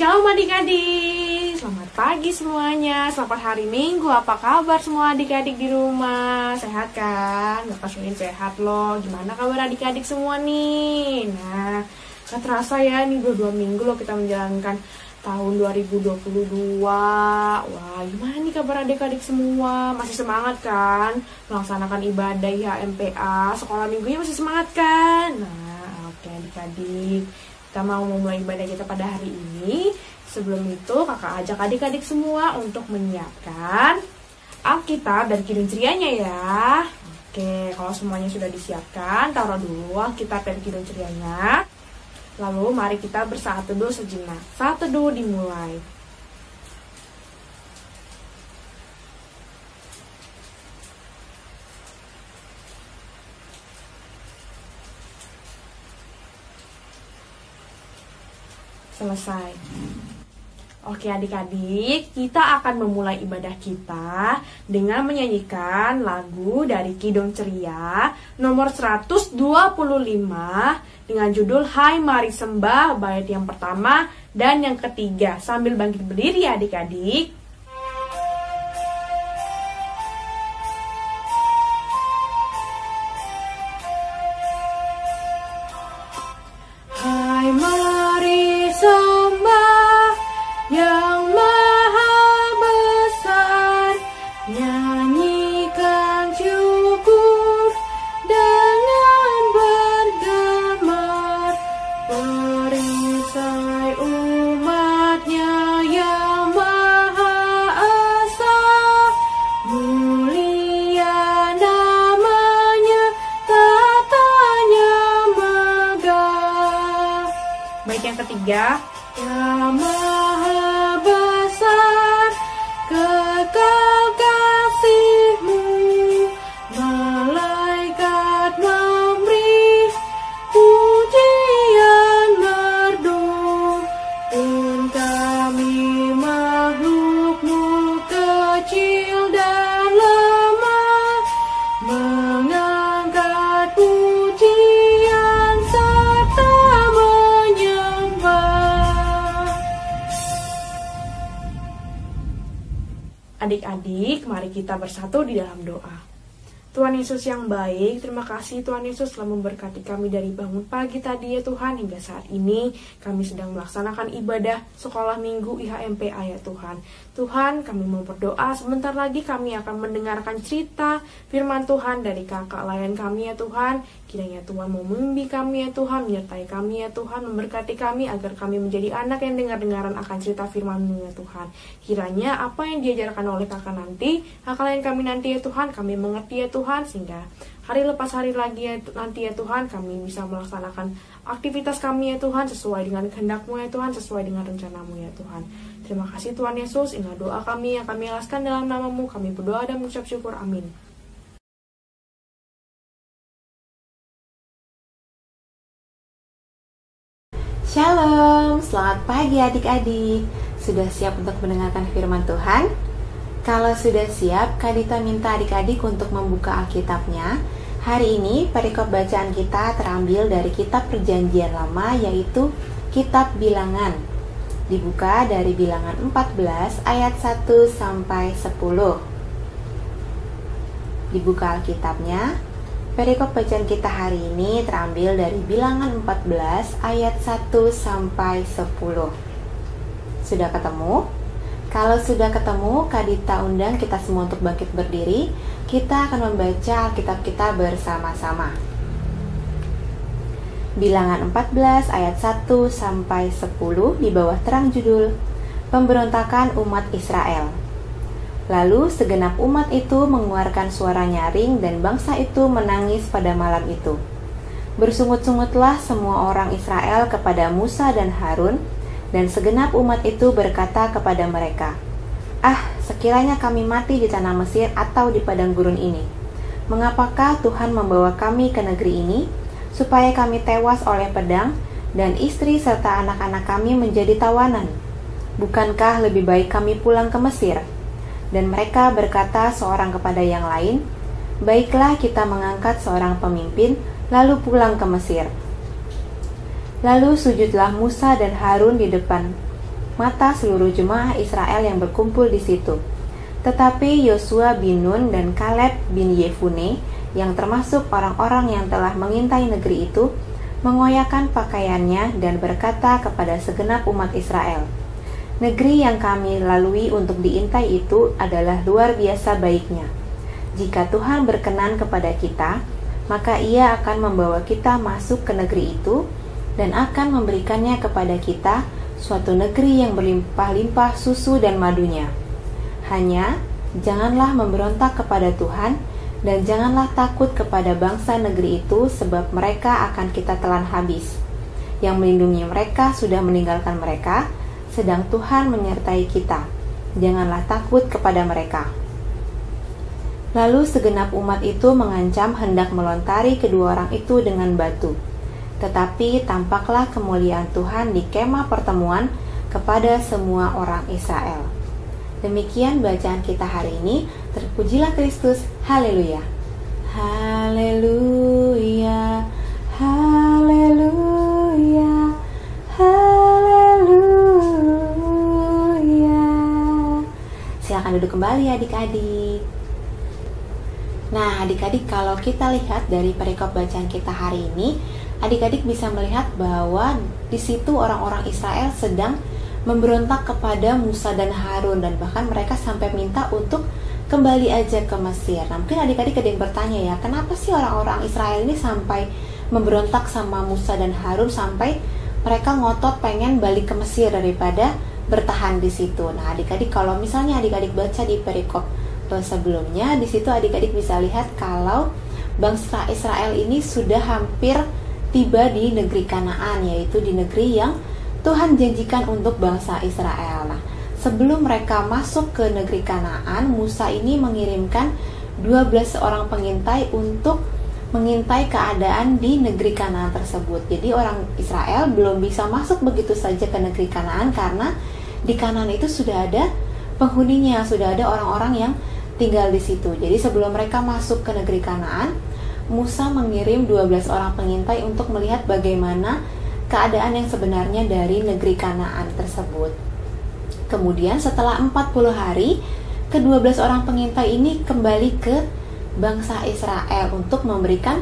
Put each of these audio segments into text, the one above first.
Shalom adik-adik, selamat pagi semuanya, selamat hari Minggu. Apa kabar semua adik-adik di rumah? Sehat kan? Bapak Sunin sehat loh. Gimana kabar adik-adik semua nih? Nah, gak terasa ya, ini udah 2 minggu loh kita menjalankan tahun 2022. Wah, gimana nih kabar adik-adik semua? Masih semangat kan? Melaksanakan ibadah IHMPA, sekolah minggunya masih semangat kan? Nah, oke adik-adik, kita mau memulai ibadah kita pada hari ini. Sebelum itu kakak ajak adik-adik semua untuk menyiapkan Alkitab dan Kidung Cerianya ya. Oke, kalau semuanya sudah disiapkan, taruh dulu Alkitab dan Kidung Cerianya. Lalu mari kita bersaat teduh sejenak. Saat teduh dimulai. Selesai. Oke adik-adik, kita akan memulai ibadah kita dengan menyanyikan lagu dari Kidung Ceria nomor 125 dengan judul Hai Mari Sembah, bait yang pertama dan yang ketiga. Sambil bangkit berdiri ya adik-adik. Hai mari sembah yang maha besar, nyanyikan syukur dengan bergemar, perisai umatnya yang maha esa, mulia namanya, tatanya megah. Baik yang ketiga, yang maha besar, kekal kasih-Mu, malaikat memberi pujian merdu, pun kami makhluk-Mu kecil dan lemah, mengangkat pujian serta menyembah. Adik-adik, mari kita bersatu di dalam doa. Tuhan Yesus yang baik, terima kasih Tuhan Yesus telah memberkati kami dari bangun pagi tadi ya Tuhan. Hingga saat ini kami sedang melaksanakan ibadah sekolah minggu IHMPA ya Tuhan. Tuhan, kami mau berdoa, sebentar lagi kami akan mendengarkan cerita firman Tuhan dari kakak layan kami ya Tuhan. Kiranya Tuhan mau membimbing kami ya Tuhan, menyertai kami ya Tuhan, memberkati kami agar kami menjadi anak yang dengar-dengaran akan cerita firman-Mu ya Tuhan. Kiranya apa yang diajarkan oleh kakak nanti, kakak layan kami nanti ya Tuhan, kami mengerti ya Tuhan, sehingga hari lepas hari lagi ya, nanti ya Tuhan, kami bisa melaksanakan aktivitas kami ya Tuhan, sesuai dengan kehendak-Mu ya Tuhan, sesuai dengan rencana-Mu ya Tuhan. Terima kasih Tuhan Yesus, inilah doa kami yang kami alaskan dalam nama-Mu, kami berdoa dan mengucap syukur, amin. Shalom, selamat pagi adik-adik. Sudah siap untuk mendengarkan firman Tuhan? Kalau sudah siap, Kak Dita minta adik-adik untuk membuka Alkitabnya. Hari ini perikop bacaan kita terambil dari kitab Perjanjian Lama, yaitu kitab Bilangan. Dibuka dari Bilangan 14 ayat 1 sampai 10. Dibuka Alkitabnya. Perikop bacaan kita hari ini terambil dari Bilangan 14 ayat 1 sampai 10. Sudah ketemu? Kalau sudah ketemu, Kak Dita undang kita semua untuk bangkit berdiri. Kita akan membaca Alkitab kita bersama-sama. Bilangan 14 ayat 1 sampai 10 di bawah terang judul Pemberontakan Umat Israel. Lalu segenap umat itu mengeluarkan suara nyaring dan bangsa itu menangis pada malam itu. Bersungut-sungutlah semua orang Israel kepada Musa dan Harun, dan segenap umat itu berkata kepada mereka, "Ah, sekiranya kami mati di tanah Mesir atau di padang gurun ini. Mengapakah Tuhan membawa kami ke negeri ini, supaya kami tewas oleh pedang, dan istri serta anak-anak kami menjadi tawanan? Bukankah lebih baik kami pulang ke Mesir?" Dan mereka berkata seorang kepada yang lain, "Baiklah kita mengangkat seorang pemimpin, lalu pulang ke Mesir." Lalu sujudlah Musa dan Harun di depan mata seluruh jemaah Israel yang berkumpul di situ. Tetapi Yosua bin Nun dan Kaleb bin Yefune, yang termasuk orang-orang yang telah mengintai negeri itu, mengoyakkan pakaiannya dan berkata kepada segenap umat Israel, "Negeri yang kami lalui untuk diintai itu adalah luar biasa baiknya. Jika Tuhan berkenan kepada kita, maka Ia akan membawa kita masuk ke negeri itu dan akan memberikannya kepada kita, suatu negeri yang berlimpah-limpah susu dan madunya. Hanya janganlah memberontak kepada Tuhan, dan janganlah takut kepada bangsa negeri itu, sebab mereka akan kita telan habis. Yang melindungi mereka sudah meninggalkan mereka, sedang Tuhan menyertai kita. Janganlah takut kepada mereka." Lalu segenap umat itu mengancam hendak melontari kedua orang itu dengan batu. Tetapi tampaklah kemuliaan Tuhan di kemah pertemuan kepada semua orang Israel. Demikian bacaan kita hari ini. Terpujilah Kristus. Haleluya. Haleluya. Haleluya. Haleluya. Silakan duduk kembali adik-adik. Nah, adik-adik, kalau kita lihat dari perikop bacaan kita hari ini, adik-adik bisa melihat bahwa di situ orang-orang Israel sedang memberontak kepada Musa dan Harun, dan bahkan mereka sampai minta untuk kembali aja ke Mesir. Nah, mungkin adik-adik ada yang bertanya ya, kenapa sih orang-orang Israel ini sampai memberontak sama Musa dan Harun sampai mereka ngotot pengen balik ke Mesir daripada bertahan di situ. Nah, adik-adik, kalau misalnya adik-adik baca di perikop sebelumnya, di situ adik-adik bisa lihat kalau bangsa Israel ini sudah hampir tiba di negeri Kanaan, yaitu di negeri yang Tuhan janjikan untuk bangsa Israel. Nah, sebelum mereka masuk ke negeri Kanaan, Musa ini mengirimkan 12 orang pengintai untuk mengintai keadaan di negeri Kanaan tersebut. Jadi orang Israel belum bisa masuk begitu saja ke negeri Kanaan, karena di Kanaan itu sudah ada penghuninya, sudah ada orang-orang yang tinggal di situ. Jadi sebelum mereka masuk ke negeri Kanaan, Musa mengirim 12 orang pengintai untuk melihat bagaimana keadaan yang sebenarnya dari negeri Kanaan tersebut. Kemudian setelah 40 hari, ke-12 orang pengintai ini kembali ke bangsa Israel untuk memberikan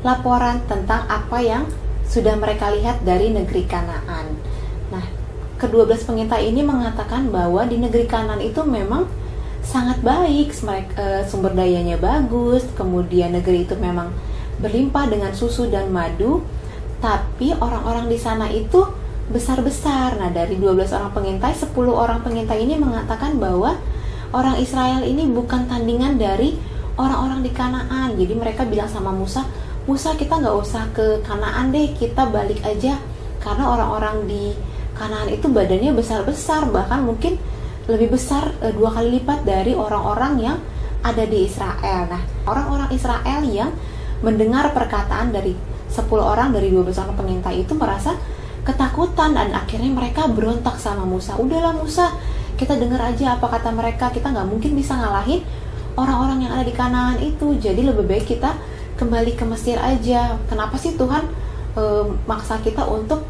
laporan tentang apa yang sudah mereka lihat dari negeri Kanaan. Nah, ke-12 pengintai ini mengatakan bahwa di negeri Kanaan itu memang sangat baik, sumber dayanya bagus, kemudian negeri itu memang berlimpah dengan susu dan madu, tapi orang-orang di sana itu besar-besar. Nah, dari 12 orang pengintai, 10 orang pengintai ini mengatakan bahwa orang Israel ini bukan tandingan dari orang-orang di Kanaan. Jadi mereka bilang sama Musa, "Musa, kita nggak usah ke Kanaan deh, kita balik aja, karena orang-orang di Kanaan itu badannya besar-besar, bahkan mungkin lebih besar 2 kali lipat dari orang-orang yang ada di Israel." Nah, orang-orang Israel yang mendengar perkataan dari 10 orang dari 12 orang pengintai itu merasa ketakutan, dan akhirnya mereka berontak sama Musa. "Udahlah Musa, kita dengar aja apa kata mereka, kita nggak mungkin bisa ngalahin orang-orang yang ada di Kanaan itu, jadi lebih baik kita kembali ke Mesir aja. Kenapa sih Tuhan maksa kita untuk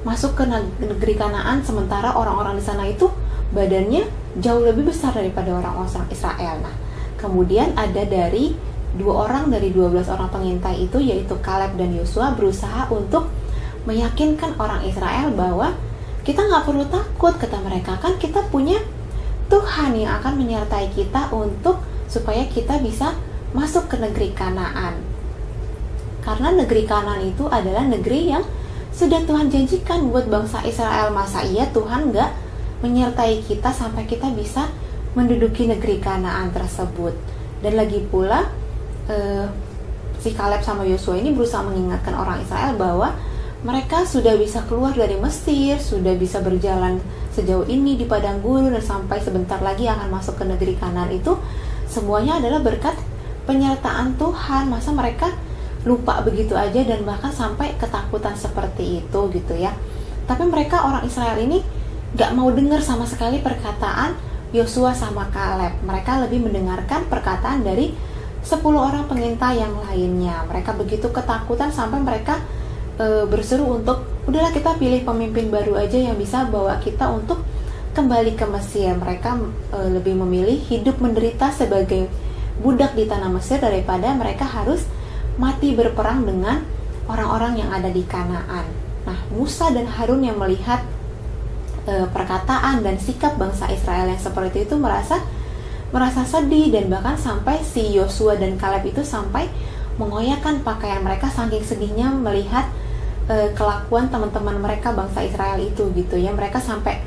masuk ke negeri Kanaan, sementara orang-orang di sana itu badannya jauh lebih besar daripada orang-orang Israel." Nah, kemudian ada dari 2 orang dari 12 orang pengintai itu, yaitu Kaleb dan Yosua, berusaha untuk meyakinkan orang Israel bahwa kita nggak perlu takut, kata mereka, kan kita punya Tuhan yang akan menyertai kita supaya kita bisa masuk ke negeri Kanaan. Karena negeri Kanaan itu adalah negeri yang sudah Tuhan janjikan buat bangsa Israel. Masa iya Tuhan nggak menyertai kita sampai kita bisa menduduki negeri Kanaan tersebut? Dan lagi pula si Kaleb sama Yosua ini berusaha mengingatkan orang Israel bahwa mereka sudah bisa keluar dari Mesir, sudah bisa berjalan sejauh ini di padang gurun, dan sampai sebentar lagi akan masuk ke negeri Kanaan itu semuanya adalah berkat penyertaan Tuhan. Masa mereka lupa begitu aja dan bahkan sampai ketakutan seperti itu gitu ya. Tapi mereka orang Israel ini gak mau dengar sama sekali perkataan Yosua sama Kaleb. Mereka lebih mendengarkan perkataan dari 10 orang pengintai yang lainnya. Mereka begitu ketakutan sampai mereka berseru untuk udahlah kita pilih pemimpin baru aja yang bisa bawa kita untuk kembali ke Mesir. Mereka lebih memilih hidup menderita sebagai budak di tanah Mesir daripada mereka harus mati berperang dengan orang-orang yang ada di Kanaan. Nah, Musa dan Harun yang melihat perkataan dan sikap bangsa Israel yang seperti itu merasa sedih, dan bahkan sampai si Yosua dan Kaleb itu sampai mengoyakkan pakaian mereka saking sedihnya melihat kelakuan teman-teman mereka bangsa Israel itu gitu ya. Mereka sampai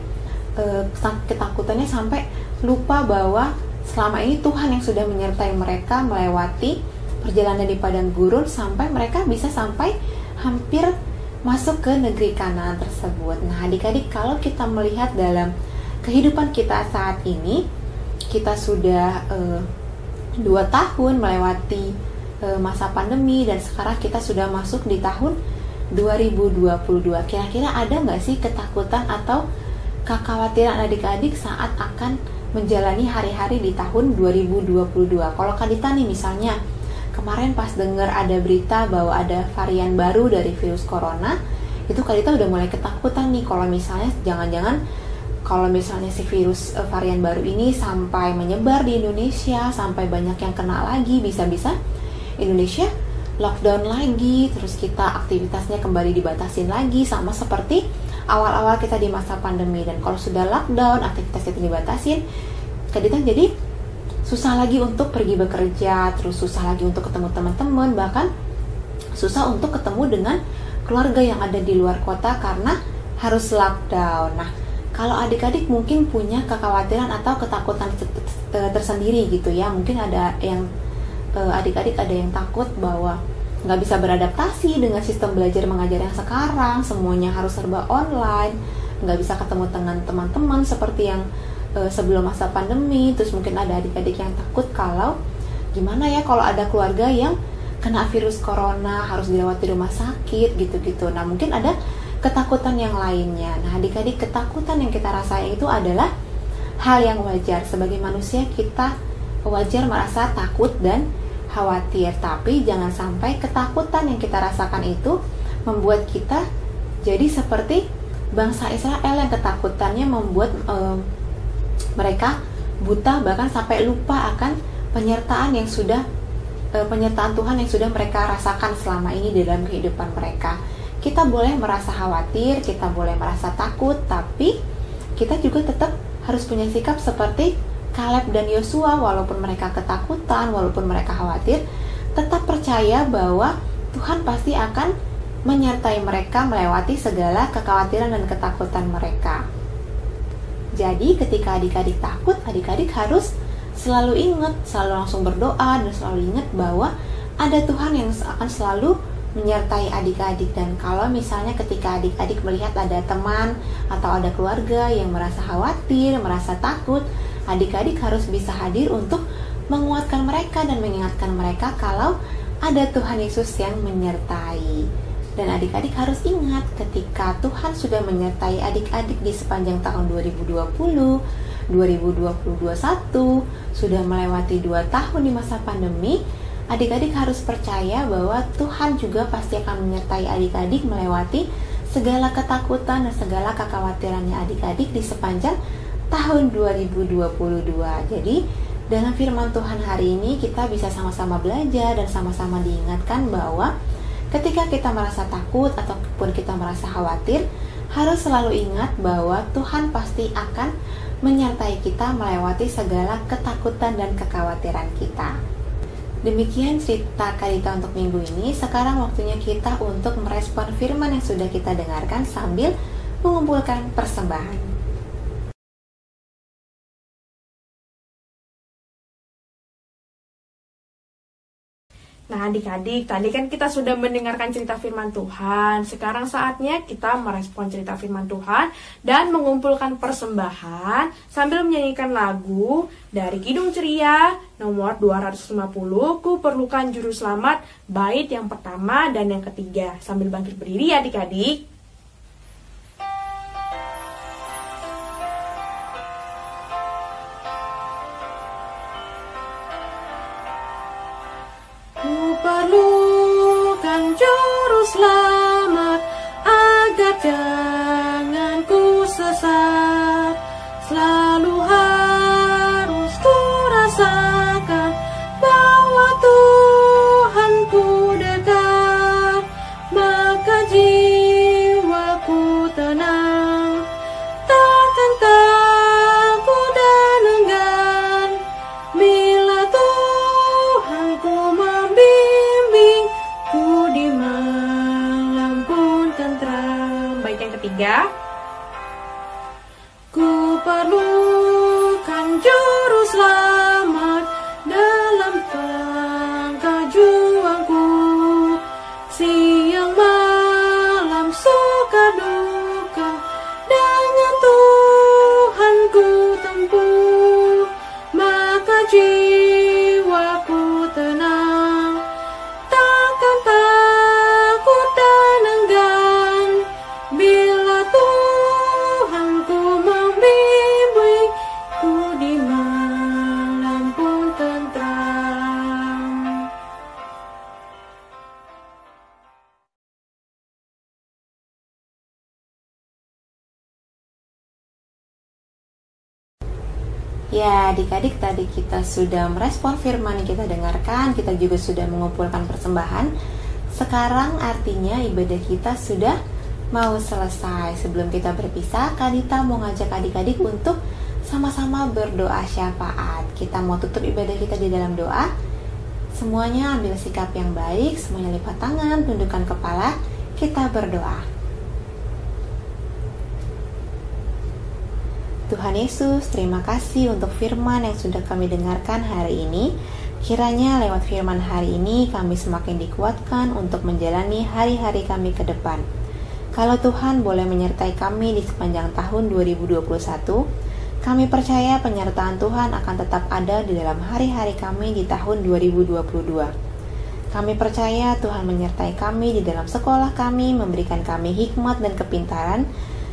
ketakutannya sampai lupa bahwa selama ini Tuhan yang sudah menyertai mereka melewati perjalanan di padang gurun sampai mereka bisa sampai hampir masuk ke negeri Kanaan tersebut. Nah, adik-adik, kalau kita melihat dalam kehidupan kita saat ini, kita sudah 2 tahun melewati masa pandemi dan sekarang kita sudah masuk di tahun 2022. Kira-kira ada nggak sih ketakutan atau kekhawatiran adik-adik saat akan menjalani hari-hari di tahun 2022? Kalau Kak Dita nih misalnya, kemarin pas dengar ada berita bahwa ada varian baru dari virus corona, itu Kak Dita udah mulai ketakutan nih kalau misalnya jangan-jangan kalau misalnya si virus varian baru ini sampai menyebar di Indonesia, sampai banyak yang kena lagi, bisa-bisa Indonesia lockdown lagi, terus kita aktivitasnya kembali dibatasin lagi sama seperti awal-awal kita di masa pandemi. Dan kalau sudah lockdown, aktivitas kita dibatasin, Kak Dita jadi susah lagi untuk pergi bekerja, terus susah lagi untuk ketemu teman-teman, bahkan susah untuk ketemu dengan keluarga yang ada di luar kota karena harus lockdown. Nah, kalau adik-adik mungkin punya kekhawatiran atau ketakutan tersendiri gitu ya, mungkin ada yang adik-adik ada yang takut bahwa nggak bisa beradaptasi dengan sistem belajar mengajar yang sekarang, semuanya harus serba online, nggak bisa ketemu dengan teman-teman seperti yang sebelum masa pandemi. Terus mungkin ada adik-adik yang takut kalau gimana ya kalau ada keluarga yang kena virus corona harus dirawat di rumah sakit gitu-gitu. Nah, mungkin ada ketakutan yang lainnya. Nah, adik-adik, ketakutan yang kita rasain itu adalah hal yang wajar. Sebagai manusia kita wajar merasa takut dan khawatir, tapi jangan sampai ketakutan yang kita rasakan itu membuat kita jadi seperti bangsa Israel yang ketakutannya membuat mereka buta, bahkan sampai lupa akan penyertaan Tuhan yang sudah mereka rasakan selama ini dalam kehidupan mereka. Kita boleh merasa khawatir, kita boleh merasa takut, tapi kita juga tetap harus punya sikap seperti Kaleb dan Yosua. Walaupun mereka ketakutan, walaupun mereka khawatir, tetap percaya bahwa Tuhan pasti akan menyertai mereka melewati segala kekhawatiran dan ketakutan mereka. Jadi ketika adik-adik takut, adik-adik harus selalu ingat, selalu langsung berdoa dan selalu ingat bahwa ada Tuhan yang akan selalu menyertai adik-adik. Dan kalau misalnya ketika adik-adik melihat ada teman atau ada keluarga yang merasa khawatir, merasa takut, adik-adik harus bisa hadir untuk menguatkan mereka dan mengingatkan mereka kalau ada Tuhan Yesus yang menyertai. Dan adik-adik harus ingat ketika Tuhan sudah menyertai adik-adik di sepanjang tahun 2020, 2021, sudah melewati 2 tahun di masa pandemi, adik-adik harus percaya bahwa Tuhan juga pasti akan menyertai adik-adik melewati segala ketakutan dan segala kekhawatirannya adik-adik di sepanjang tahun 2022. Jadi dalam firman Tuhan hari ini kita bisa sama-sama belajar dan sama-sama diingatkan bahwa ketika kita merasa takut ataupun kita merasa khawatir, harus selalu ingat bahwa Tuhan pasti akan menyertai kita melewati segala ketakutan dan kekhawatiran kita. Demikian cerita Kak Dita untuk minggu ini. Sekarang waktunya kita untuk merespon firman yang sudah kita dengarkan sambil mengumpulkan persembahan. Nah, adik-adik, tadi kan kita sudah mendengarkan cerita firman Tuhan. Sekarang saatnya kita merespon cerita firman Tuhan dan mengumpulkan persembahan sambil menyanyikan lagu dari Kidung Ceria nomor 250, Ku Perlukan Juru Selamat, bait yang pertama dan yang ketiga. Sambil bangkit berdiri ya adik-adik. Ku perlukan juru selamat, besar, selalu harus ku rasakan bahwa Tuhanku dekat, maka jiwaku tenang, takkan takut dan enggan bila Tuhanku membimbingku di malam pun tentram. Baik, yang ketiga, ku perlukan juru selamat dalam tangga juangku, siang malam suka duka dengan Tuhanku tempuh, maka jiwaku tenang, takkan takut dan enggan bila Tuhanku membimbingku di malam pun tentram. Ya, adik-adik, tadi kita sudah merespon firman yang kita dengarkan, kita juga sudah mengumpulkan persembahan. Sekarang artinya ibadah kita sudah mau selesai. Sebelum kita berpisah, Kak Dita mau ngajak adik-adik untuk sama-sama berdoa syafaat. Kita mau tutup ibadah kita di dalam doa. Semuanya ambil sikap yang baik, semuanya lipat tangan, tundukkan kepala, kita berdoa. Tuhan Yesus, terima kasih untuk firman yang sudah kami dengarkan hari ini. Kiranya lewat firman hari ini kami semakin dikuatkan untuk menjalani hari-hari kami ke depan. Kalau Tuhan boleh menyertai kami di sepanjang tahun 2021, kami percaya penyertaan Tuhan akan tetap ada di dalam hari-hari kami di tahun 2022. Kami percaya Tuhan menyertai kami di dalam sekolah kami, memberikan kami hikmat dan kepintaran,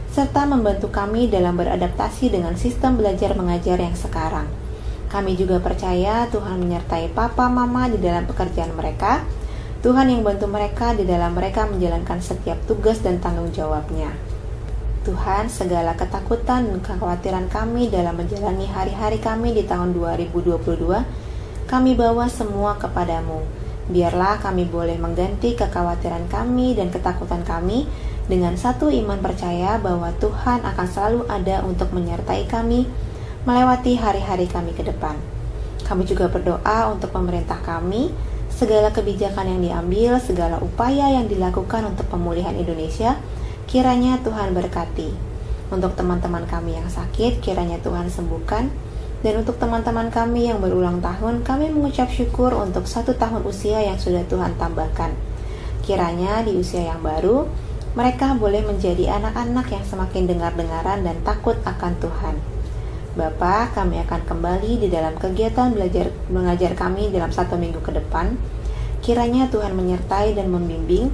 serta membantu kami dalam beradaptasi dengan sistem belajar mengajar yang sekarang. Kami juga percaya Tuhan menyertai papa mama di dalam pekerjaan mereka. Tuhan yang bantu mereka di dalam mereka menjalankan setiap tugas dan tanggung jawabnya. Tuhan, segala ketakutan dan kekhawatiran kami dalam menjalani hari-hari kami di tahun 2022, kami bawa semua kepadamu. Biarlah kami boleh mengganti kekhawatiran kami dan ketakutan kami dengan satu iman percaya bahwa Tuhan akan selalu ada untuk menyertai kami melewati hari-hari kami ke depan. Kami juga berdoa untuk pemerintah kami, segala kebijakan yang diambil, segala upaya yang dilakukan untuk pemulihan Indonesia, kiranya Tuhan berkati. Untuk teman-teman kami yang sakit, kiranya Tuhan sembuhkan. Dan untuk teman-teman kami yang berulang tahun, kami mengucap syukur untuk 1 tahun usia yang sudah Tuhan tambahkan. Kiranya di usia yang baru, mereka boleh menjadi anak-anak yang semakin dengar-dengaran dan takut akan Tuhan. Bapa, kami akan kembali di dalam kegiatan belajar mengajar kami dalam 1 minggu ke depan. Kiranya Tuhan menyertai dan membimbing,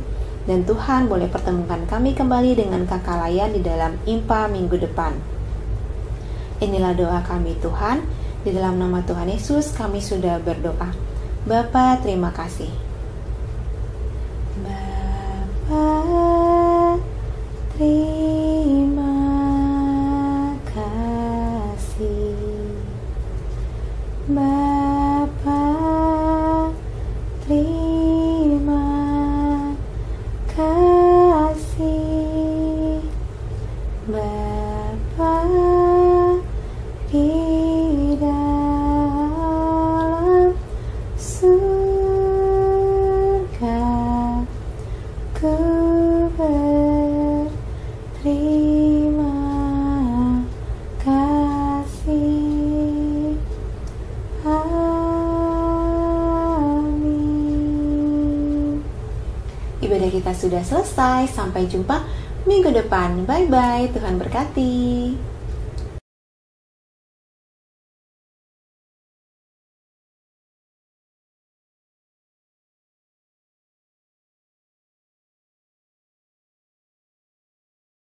dan Tuhan boleh pertemukan kami kembali dengan Kakak Layan di dalam IMPA minggu depan. Inilah doa kami Tuhan, di dalam nama Tuhan Yesus kami sudah berdoa. Bapa, terima kasih. Bapa, terima kasih. Bapa, terima kasih. Bapa di dalam surga, ku berterima kasih. Amin. Ibadah kita sudah selesai. Sampai jumpa minggu depan. Bye-bye. Tuhan berkati.